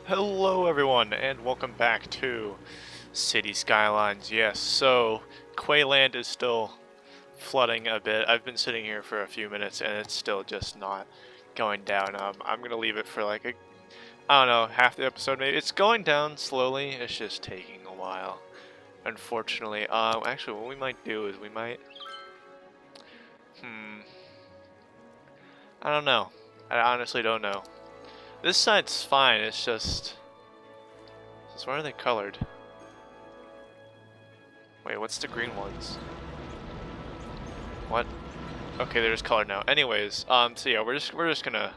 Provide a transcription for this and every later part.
Hello everyone, and welcome back to City Skylines. Yes, so Quayland is still flooding a bit. I've been sitting here for a few minutes and it's still just not going down. I'm gonna leave it for like I don't know, half the episode maybe. It's going down slowly, it's just taking a while, unfortunately. Actually what we might do is we might, I don't know. I honestly don't know. This side's fine, it's just why are they colored? Wait, what's the green ones? What? Okay, they're just colored now. Anyways, so yeah, we're just gonna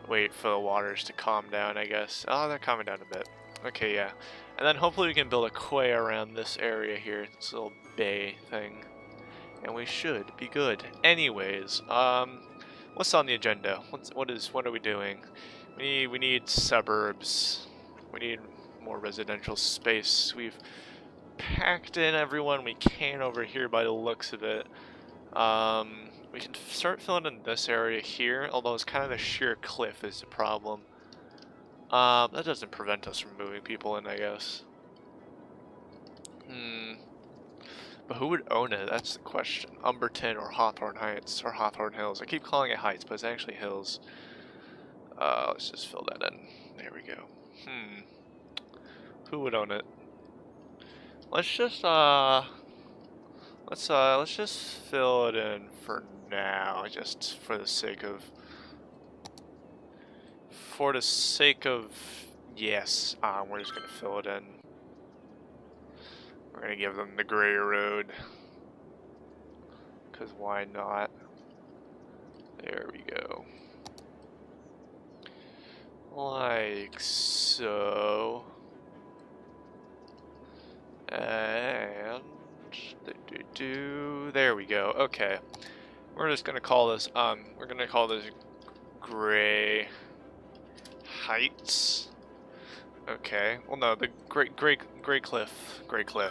wait for the waters to calm down, I guess. Oh, they're calming down a bit. Okay, yeah. And then hopefully we can build a quay around this area here, this little bay thing. And we should be good. Anyways, what's on the agenda? What are we doing? We need suburbs. We need more residential space. We've packed in everyone we can over here by the looks of it. We can start filling in this area here, although it's kind of a sheer cliff is the problem. That doesn't prevent us from moving people in, I guess. But who would own it? That's the question. Umberton or Hawthorne Heights or Hawthorne Hills. I keep calling it Heights, but it's actually Hills. Let's just fill that in. There we go. Who would own it? Let's just let's just fill it in for now, just for the sake of yes, we're just gonna fill it in. We're gonna give them the gray road, cause why not? There we go. Like so. And there we go. Okay, we're just gonna call this Gray Heights. Okay. Well, no, the Gray Cliff. There we go.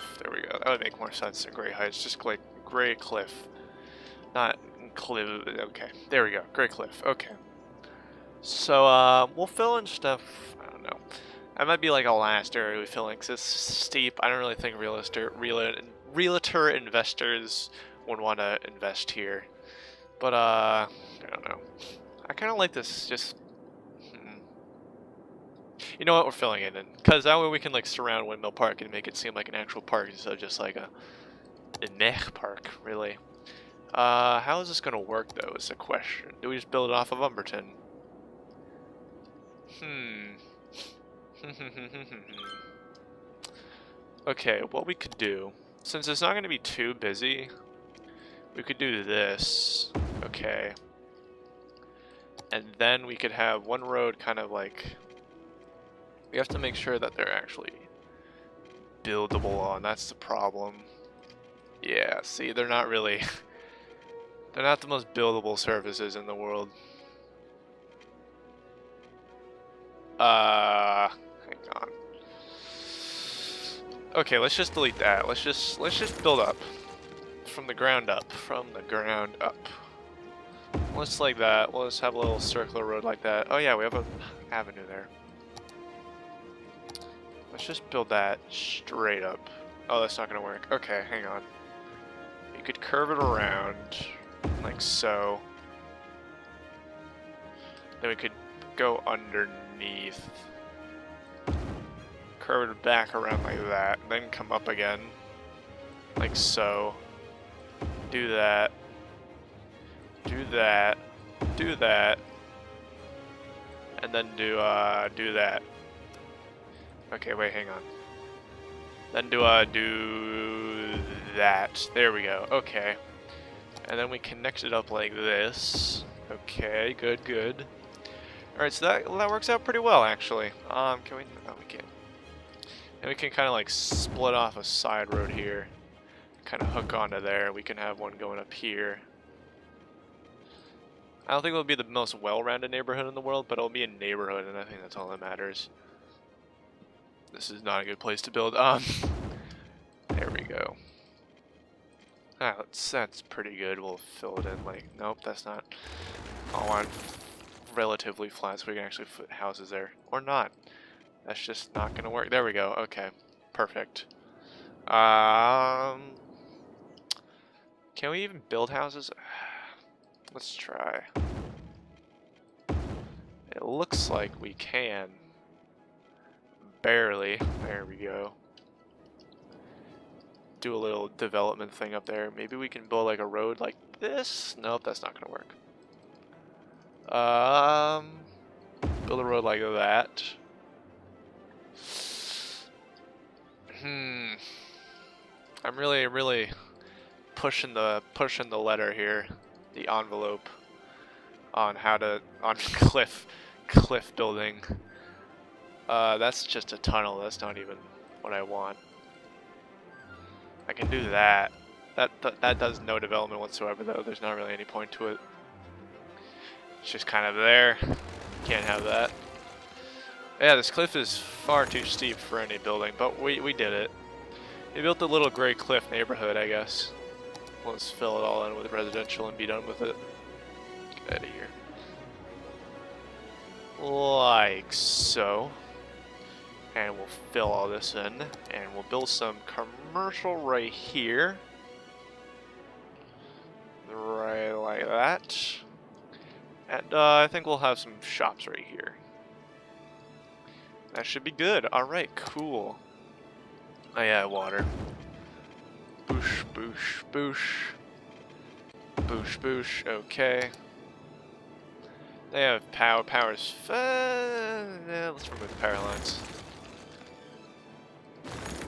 That would make more sense than Gray Heights. Just like Gray Cliff, not Cliff. Okay. There we go. Gray Cliff. Okay. So we'll fill in stuff. I don't know. That might be like a last area we fill in because it's steep. I don't really think realtor investors would want to invest here. But I don't know. I kind of like this. Just you know what, we're filling it in because that way we can like surround Windmill Park and make it seem like an actual park instead of just like a meh park, really. How is this gonna work though? Is the question. Do we just build it off of Umberton? Okay, what we could do, since it's not going to be too busy, we could do this. Okay. And then we could have one road kind of like, we have to make sure that they're actually buildable on. That's the problem. Yeah, see, they're not really, they're not the most buildable surfaces in the world. Hang on. Okay, let's just delete that. Let's just build up from the ground up. Let's like that. We'll just have a little circular road like that. Oh yeah, we have an avenue there. Let's just build that straight up. Oh, that's not gonna work. Okay, hang on. You could curve it around like so. Then we could go underneath. Curve it back around like that, then come up again, like so. Do that. Do that. Do that. And then do that. Okay, wait, hang on. Then do that. There we go. Okay. And then we connect it up like this. Okay, good. Alright, so that works out pretty well, actually. Can we? Oh, we can't. And we can kind of like split off a side road here. Kind of hook onto there. We can have one going up here. I don't think it'll be the most well-rounded neighborhood in the world, but it'll be a neighborhood, and I think that's all that matters. This is not a good place to build. There we go. That's pretty good. We'll fill it in like, nope, that's not. I want relatively flat so we can actually put houses there. Or not. That's just not gonna work. There we go. Okay, perfect. Can we even build houses? Let's try. It looks like we can. Barely. There we go. Do a little development thing up there. Maybe we can build like a road like this? Nope, that's not gonna work. Build a road like that. I'm really pushing the letter here, the envelope on how to cliff building. That's just a tunnel. That's not even what I want. I can do that. That does no development whatsoever though. There's not really any point to it. It's just kind of there. Can't have that. Yeah, this cliff is far too steep for any building, but we did it. We built a little gray cliff neighborhood, I guess. Let's fill it all in with residential and be done with it. Get out of here. Like so. And we'll fill all this in, and we'll build some commercial right here. Right like that. And I think we'll have some shops right here. That should be good. Alright, cool. Oh yeah, water. Boosh, boosh, boosh. Boosh, boosh, okay. They have power. Power's yeah, let's remove the power lines.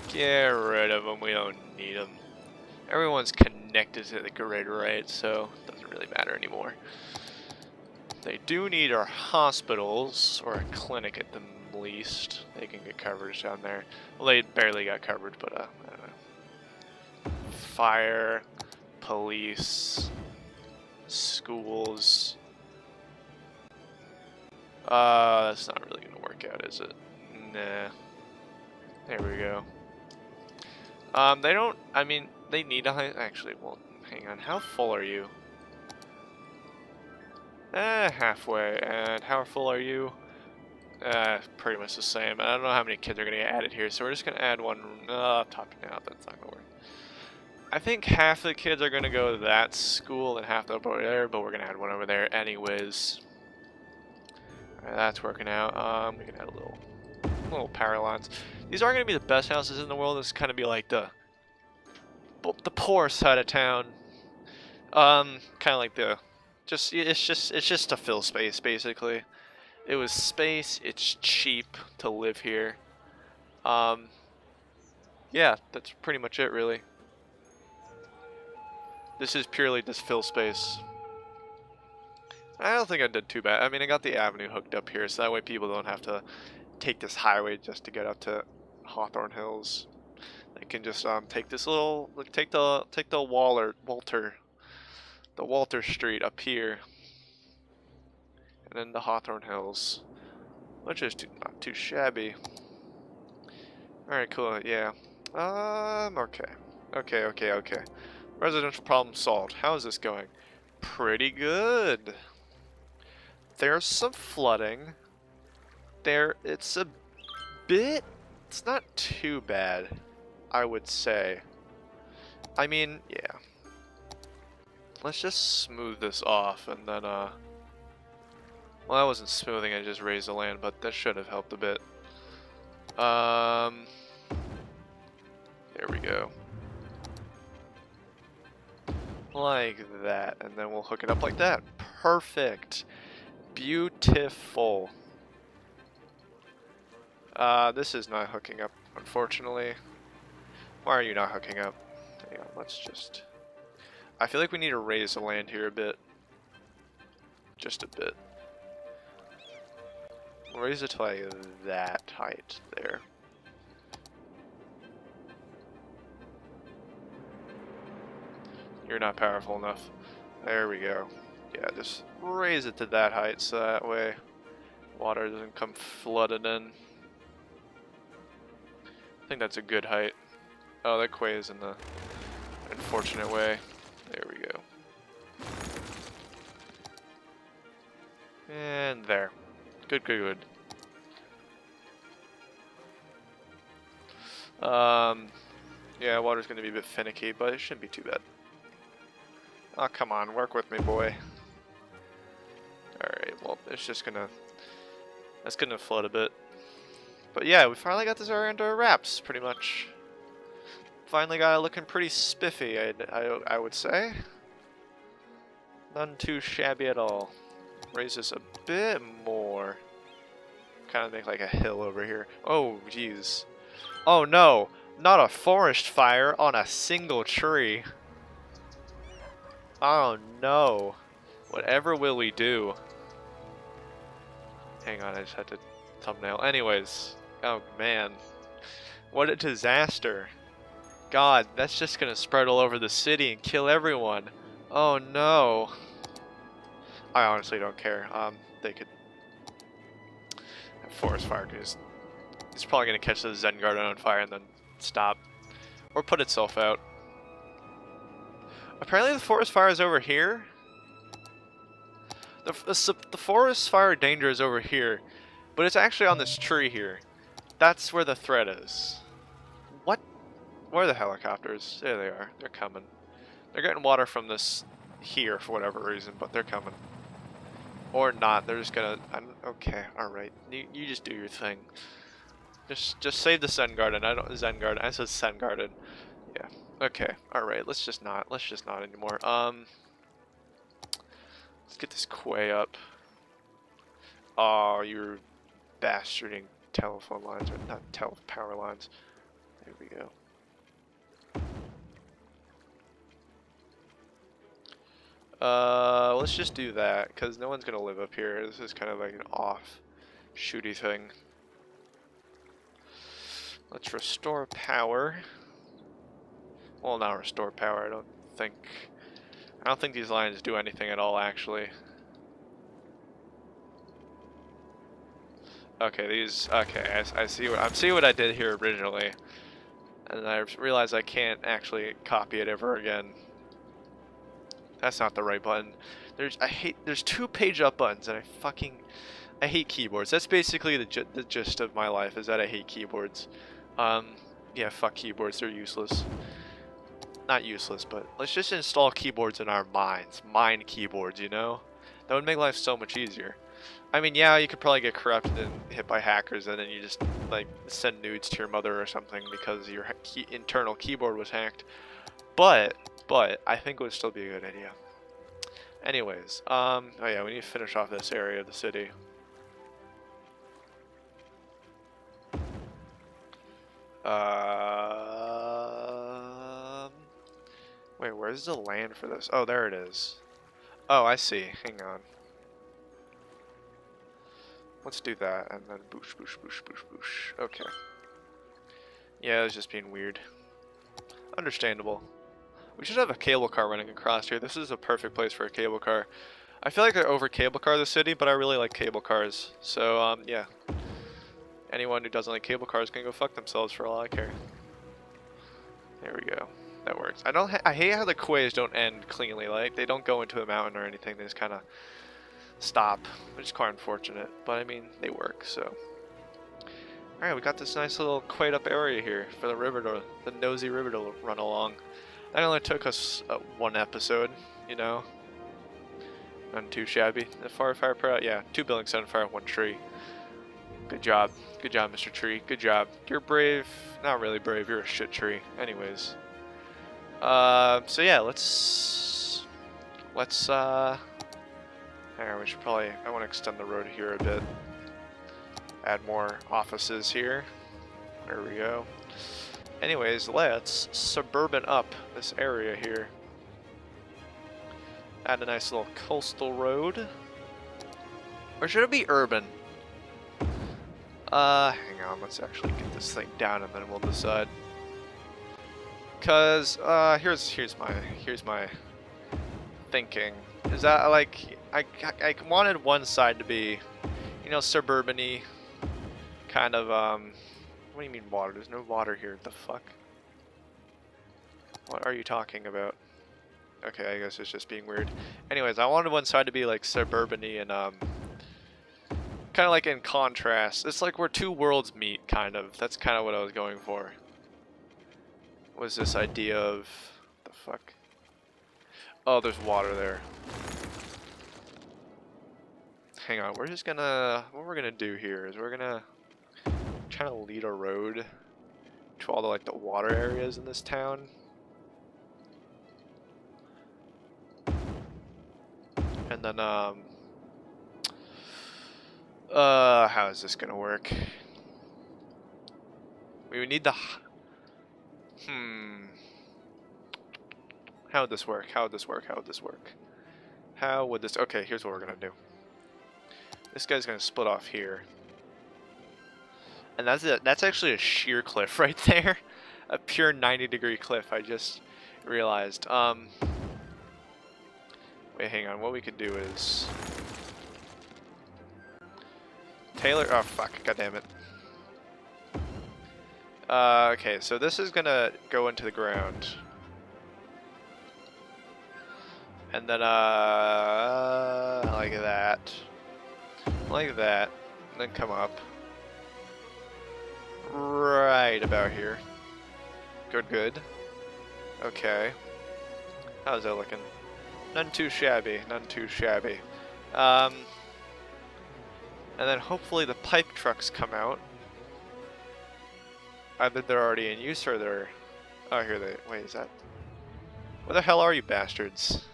Get rid of them, we don't need them. Everyone's connected to the grid, right? So it doesn't really matter anymore. They do need our hospitals, or a clinic at the least. They can get coverage down there. Well, they barely got coverage, but I don't know. Fire, police, schools. That's not really gonna work out, is it? Nah. There we go. They don't, I mean, they need a high, actually, well, hang on, how full are you? Halfway, and how full are you? Pretty much the same. I don't know how many kids are gonna get added here, so we're just gonna add one, top it out, that's not gonna work. I think half the kids are gonna go to that school and half over there, but we're gonna add one over there anyways. Alright, that's working out. We can add a little power lines. These aren't gonna be the best houses in the world. This is kind of be like the poor side of town. Kind of like the, it's just to fill space basically. It was space. It's cheap to live here. Yeah, that's pretty much it really. This is purely just fill space. I don't think I did too bad. I mean, I got the avenue hooked up here, so that way people don't have to take this highway just to get up to Hawthorne Hills. They can just take this little, take the Walter Street up here, and then the Hawthorne Hills, which is not too shabby. All right, cool. Yeah. Okay. Residential problem solved. How is this going? Pretty good. There's some flooding. It's a bit, it's not too bad, I would say. I mean, yeah. Let's just smooth this off and then, well, that wasn't smoothing, I just raised the land, but that should have helped a bit. There we go. Like that, and then we'll hook it up like that. Perfect. Beautiful. This is not hooking up, unfortunately. Why are you not hooking up? Hang on, let's just... I feel like we need to raise the land here a bit. Just a bit. We'll raise it to like that height there. You're not powerful enough. There we go. Yeah, just raise it to that height so that way water doesn't come flooding in. I think that's a good height. Oh, that quay is in the unfortunate way. There we go. And there. Good. Yeah, water's gonna be a bit finicky, but it shouldn't be too bad. Oh, come on, work with me, boy. Alright, well, it's gonna flood a bit. But yeah, we finally got this area under wraps, pretty much. Finally got it looking pretty spiffy, I would say. None too shabby at all. Raise this a bit more. Kind of make like a hill over here. Oh, jeez. Oh no, not a forest fire on a single tree. Oh no. Whatever will we do? Hang on, I just had to thumbnail. Anyways, oh man. What a disaster. God, that's just gonna spread all over the city and kill everyone. Oh no. I honestly don't care. They could... That forest fire could just... It's probably gonna catch the Zen Garden on fire and then stop. Or put itself out. Apparently the forest fire is over here. The forest fire danger is over here. But it's actually on this tree here. That's where the threat is. What? Where are the helicopters? There they are. They're coming. They're getting water from this here for whatever reason, but they're coming. Or not. They're just gonna... okay, alright. You just do your thing. Just save the Zen Garden. Zen Garden. I said Zen Garden. Yeah. Okay. Alright. Let's just not anymore. Let's get this quay up. Oh, you're bastarding telephone lines, or not power lines. There we go. Let's just do that, because no one's gonna live up here. This is kind of like an off-shooty thing. Let's restore power. Well, not restore power. I don't think these lines do anything at all, actually. Okay, these. Okay, I see what I did here originally, and I realized I can't actually copy it ever again. That's not the right button. There's 2 page up buttons, and I hate keyboards. That's basically the gist of my life, is that I hate keyboards. Yeah, fuck keyboards. They're useless. Not useless, but let's just install keyboards in our minds. Mind keyboards, you know? That would make life so much easier. I mean, yeah, you could probably get corrupted and hit by hackers, and then you just, like, send nudes to your mother or something because your internal keyboard was hacked. But I think it would still be a good idea. Anyways, oh yeah, we need to finish off this area of the city. Wait, where's the land for this? Oh, there it is. Oh, I see. Hang on. Let's do that, and then boosh, boosh, boosh, boosh, boosh. Okay. Yeah, it was just being weird. Understandable. We should have a cable car running across here. This is a perfect place for a cable car. I feel like they're over cable car the city, but I really like cable cars. So, yeah. Anyone who doesn't like cable cars can go fuck themselves for all I care. There we go. That works. I hate how the quays don't end cleanly. Like, they don't go into a mountain or anything. They just kind of stop, which is quite unfortunate. But, I mean, they work, so. Alright, we got this nice little quayed up area here for the nosy river to run along. That only took us 1 episode, you know. Not too shabby. The fire pro, yeah, 2 buildings set on fire, 1 tree. Good job, Mr. Tree. Good job. You're brave. Not really brave. You're a shit tree. Anyways. So yeah, let's. Hang on, we should probably. I want to extend the road here a bit. Add more offices here. There we go. Anyways, let's suburban up this area here. Add a nice little coastal road. Or should it be urban? Hang on, let's actually get this thing down and then we'll decide. Cause here's my thinking. Is that like I wanted one side to be, you know, suburban-y, kind of what do you mean water? There's no water here. What the fuck? What are you talking about? Okay, I guess it's just being weird. Anyways, I wanted one side to be like suburban-y and kind of like in contrast. It's like where 2 worlds meet, kind of. That's kind of what I was going for. was this idea of the fuck? Oh, there's water there. Hang on, we're just gonna, what we're gonna do here is we're gonna try to lead a road to all the like the water areas in this town. And then how is this gonna work? We would need the how would this work? How would this work? How would this work? How would this, okay, here's what we're gonna do. This guy's gonna split off here. And that's actually a sheer cliff right there. A pure 90-degree cliff, I just realized. Wait, hang on, what we could do is Taylor, oh fuck, god damn it. Okay, so this is gonna go into the ground. And then, like that. Like that. And then come up. Right about here. Good, good. Okay. How's that looking? None too shabby, none too shabby. And then hopefully the pipe trucks come out. Either they're already in use or they're... Oh, here they... Wait, is that... Where the hell are you bastards?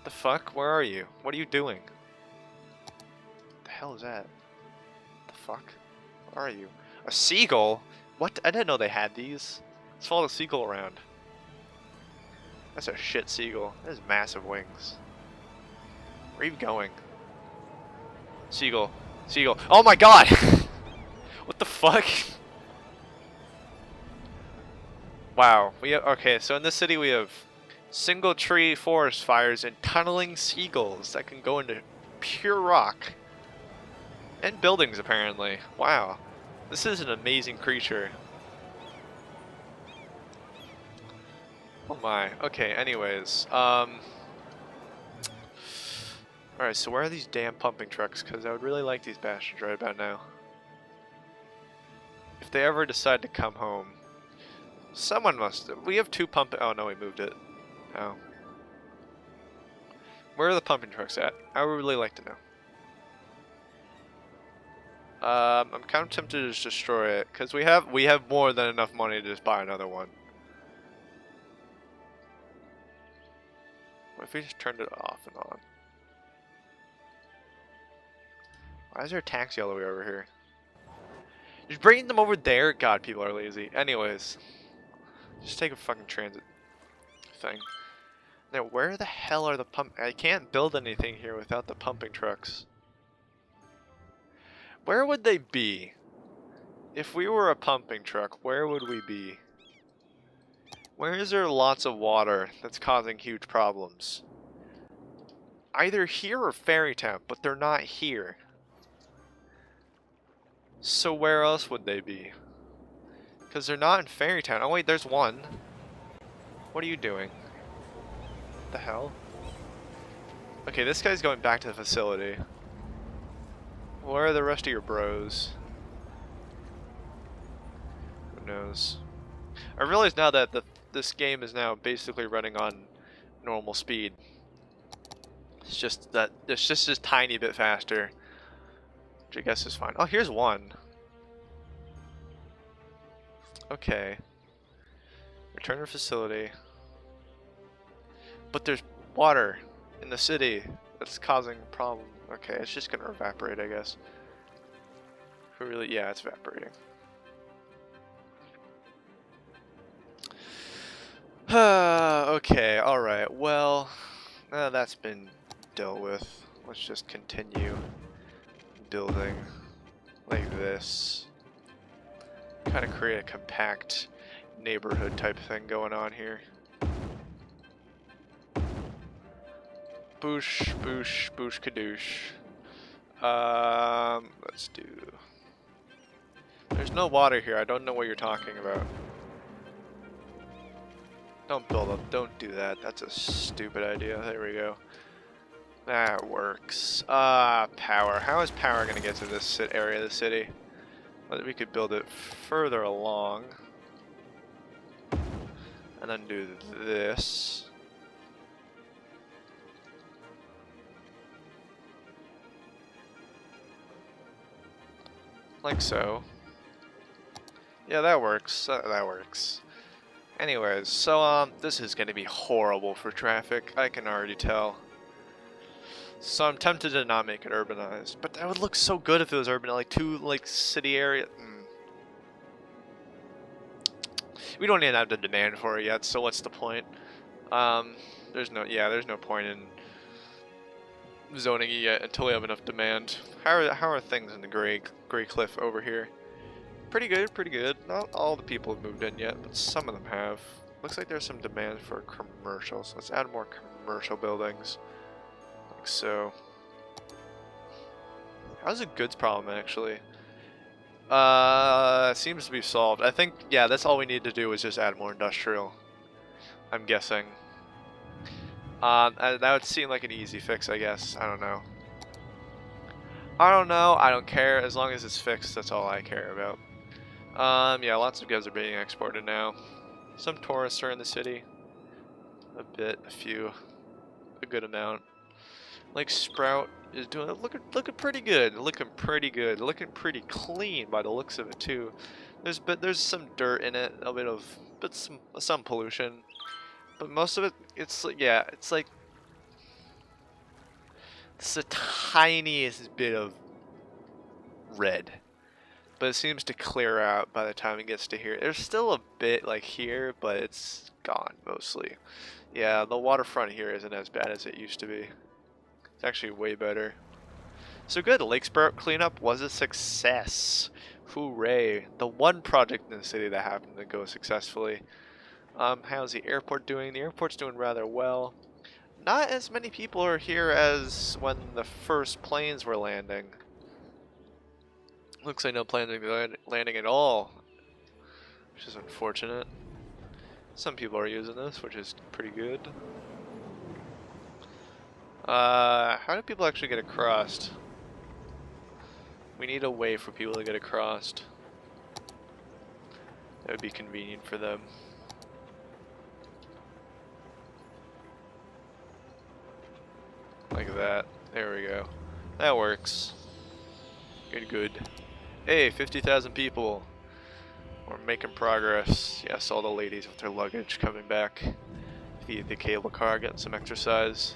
The fuck? Where are you? What are you doing? The hell is that? The fuck? Where are you? A seagull? What? I didn't know they had these. Let's follow the seagull around. That's a shit seagull. It has massive wings. Where are you going? Seagull. Seagull. Oh my god! What the fuck? Wow. We have, okay, so in this city we have single tree forest fires and tunneling seagulls that can go into pure rock. And buildings, apparently. Wow. This is an amazing creature. Oh my. Okay, anyways. Alright, so where are these damn pumping trucks? Because I would really like these bastards right about now. If they ever decide to come home. Someone must... We have two pumping... Oh no, we moved it. Oh. Where are the pumping trucks at? I would really like to know. I'm kind of tempted to just destroy it because we have more than enough money to just buy another one. What if we just turned it off and on? Why is there a taxi all the way over here? Just bringing them over there? God, people are lazy. Anyways, just take a fucking transit thing. Now, where the hell are the pump? I can't build anything here without the pumping trucks. Where would they be? If we were a pumping truck, where would we be? Where is there lots of water that's causing huge problems? Either here or Fairytown, but they're not here. So where else would they be? Because they're not in Fairytown. Oh wait, there's one. What are you doing? What the hell? Okay, this guy's going back to the facility. Where are the rest of your bros? Who knows? I realize now that this game is now basically running on normal speed. It's just that it's just a tiny bit faster, which I guess is fine. Oh, here's one. Okay. Return to facility. But there's water in the city that's causing a problem. Okay, it's just gonna evaporate, I guess. Who really? Yeah, it's evaporating. Okay, alright, well, that's been dealt with. Let's just continue building like this. Kind of create a compact neighborhood type thing going on here. Boosh, boosh, boosh, kadoosh. Let's do... There's no water here, I don't know what you're talking about. Don't build up, don't do that, that's a stupid idea. There we go. That works. Power. How is power gonna get to this area of the city? Well, we could build it further along. and then do this. Like so. Yeah, that works. That works. Anyways, so this is gonna be horrible for traffic. I can already tell. So I'm tempted to not make it urbanized, but that would look so good if it was urban, like two city area. We don't even have the demand for it yet, so what's the point? There's no point in zoning it yet until we have enough demand. How are things in the Gray Cliff over here? Pretty good, pretty good. Not all the people have moved in yet, but some of them have. Looks like there's some demand for commercial, so let's add more commercial buildings. Like so. How's the goods problem actually? Seems to be solved. I think, yeah, that's all we need to do is just add more industrial. I'm guessing. That would seem like an easy fix, I guess. I don't know. I don't care. As long as it's fixed, that's all I care about. Yeah, lots of goods are being exported now. Some tourists are in the city. A good amount. Like Sprout is doing it, looking pretty good. Looking pretty clean by the looks of it too. There's some dirt in it, some pollution, but most of it, it's like it's the tiniest bit of red, but it seems to clear out by the time it gets to here. There's still a bit like here, but it's gone mostly. Yeah, the waterfront here isn't as bad as it used to be. It's actually way better. So good, Lake Sprout cleanup was a success. Hooray. The one project in the city that happened to go successfully. How's the airport doing? The airport's doing rather well. Not as many people are here as when the first planes were landing. Looks like no planes are landing at all, which is unfortunate. Some people are using this, which is pretty good. How do people actually get across? We need a way for people to get across. That would be convenient for them. Like that. There we go. That works. Good. Hey, 50,000 people. We're making progress. Yes, all the ladies with their luggage coming back. The cable car, getting some exercise.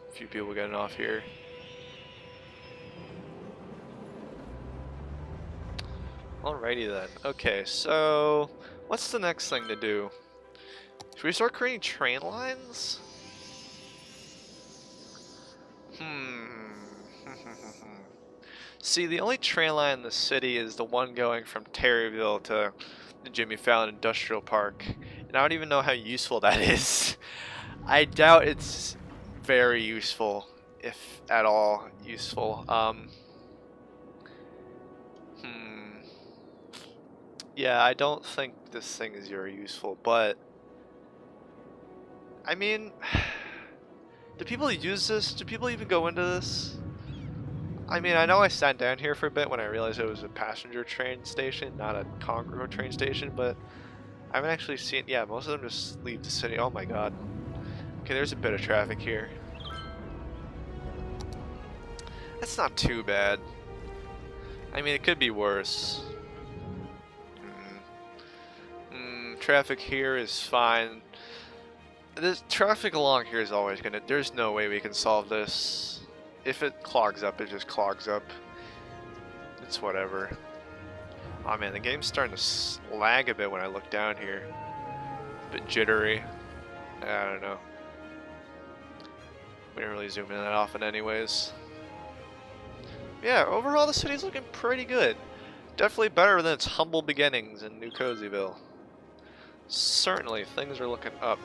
A few people getting off here. Alrighty then. Okay, so what's the next thing to do? Should we start creating train lines? See, the only train line in the city is the one going from Terryville to the Jimmy Fallon Industrial Park. And I don't even know how useful that is. I doubt it's very useful, if at all useful. Yeah, I don't think this thing is very useful, but I mean, do people use this? Do people even go into this? I mean, I know I sat down here for a bit when I realized it was a passenger train station, not a cargo train station, but I haven't actually seen, yeah, most of them just leave the city. Oh my god. Okay, there's a bit of traffic here. That's not too bad. I mean, it could be worse. Traffic here is fine. This traffic along here is always gonna, there's no way we can solve this. If it clogs up, it just clogs up. It's whatever. Oh man, the game's starting to lag a bit when I look down here. A bit jittery. I don't know. We don't really zoom in that often anyways. Yeah, overall the city's looking pretty good. Definitely better than its humble beginnings in New Cozyville. Certainly, things are looking up.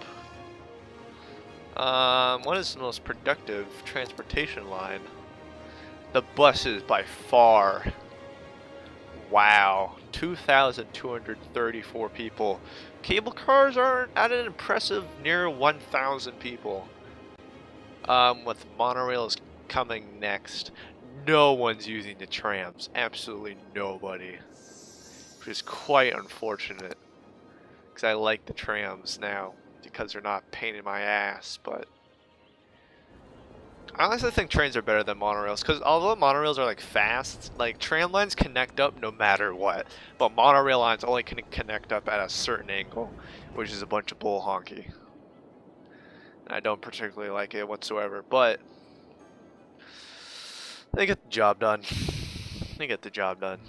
What is the most productive transportation line? The buses by far. Wow, 2,234 people. Cable cars are at an impressive near 1,000 people. With monorails coming next. No one's using the trams. Absolutely nobody. Which is quite unfortunate. Because I like the trams now, because they're not a pain in my ass, but... I honestly think trains are better than monorails, because although monorails are like fast, like tram lines connect up no matter what, but monorail lines only can connect up at a certain angle, which is a bunch of bull honky. I don't particularly like it whatsoever, but they get the job done. They get the job done.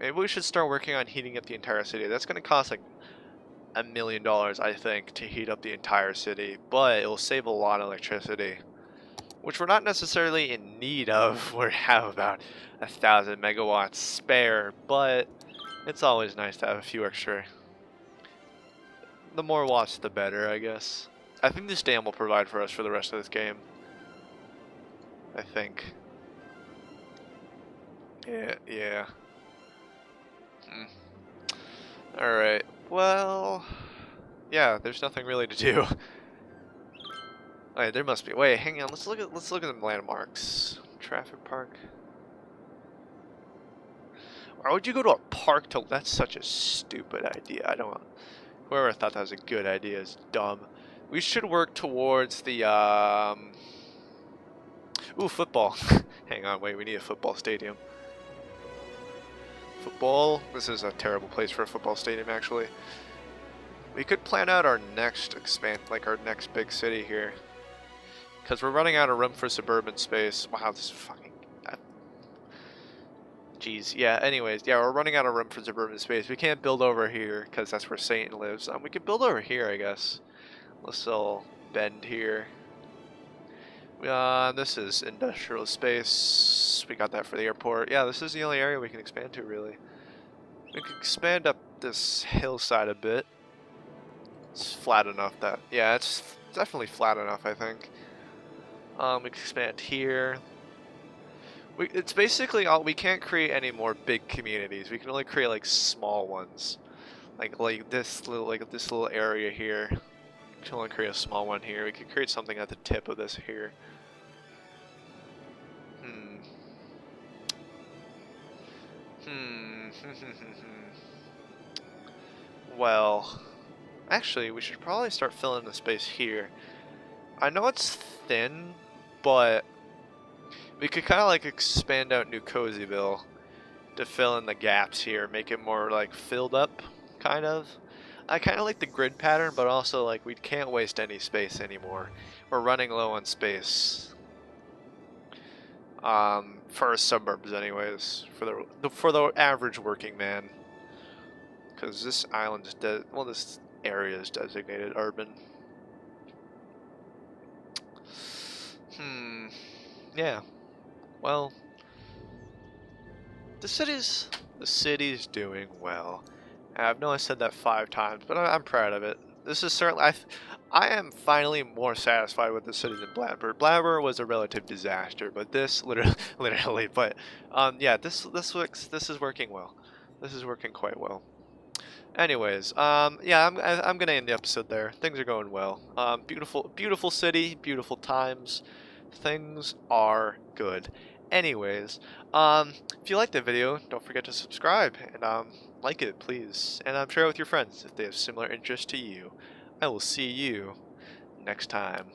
Maybe we should start working on heating up the entire city. That's going to cost like $1 million, I think, to heat up the entire city, but it will save a lot of electricity, which we're not necessarily in need of. We have about 1,000 megawatts spare, but it's always nice to have a few extra. The more watts, the better, I guess. I think this dam will provide for us for the rest of this game. I think. Yeah. Alright, well... Yeah, there's nothing really to do. Alright, there must be. Wait, hang on, let's look at the landmarks. Traffic park. Why would you go to a park to... That's such a stupid idea. I don't... Whoever thought that was a good idea is dumb. We should work towards the, Ooh, football. Hang on, wait, we need a football stadium. Football? This is a terrible place for a football stadium, actually. We could plan out our next our next big city here. Because we're running out of room for suburban space. Wow, this is fucking... Jeez, yeah, anyways, yeah, we're running out of room for suburban space. We can't build over here, because that's where Satan lives. We can build over here, I guess. Let's all bend here. This is industrial space. We got that for the airport. Yeah, this is the only area we can expand to, really. We can expand up this hillside a bit. It's flat enough that... Yeah, it's definitely flat enough, I think. We can expand here. It's basically all... We can't create any more big communities. We can only create, like, small ones. Like this little area here. We can only create a small one here. We could create something at the tip of this here. Well, actually, we should probably start filling the space here. I know it's thin, but we could kind of like expand out New Cozyville to fill in the gaps here, make it more like filled up, kind of. I kind of like the grid pattern, but also like we can't waste any space anymore. We're running low on space. For our suburbs, anyways, for the average working man, because this island is this area is designated urban. Yeah. Well, the city's doing well. I know I said that 5 times, but I'm proud of it. This is certainly I am finally more satisfied with the city than Bladber. Bladber was a relative disaster, but this literally. But yeah, this is working well. This is working quite well. Anyways, yeah, I'm gonna end the episode there. Things are going well. Beautiful city, beautiful times. Things are good. Anyways, if you liked the video, don't forget to subscribe and like it, please, and share it with your friends if they have similar interests to you. I will see you next time.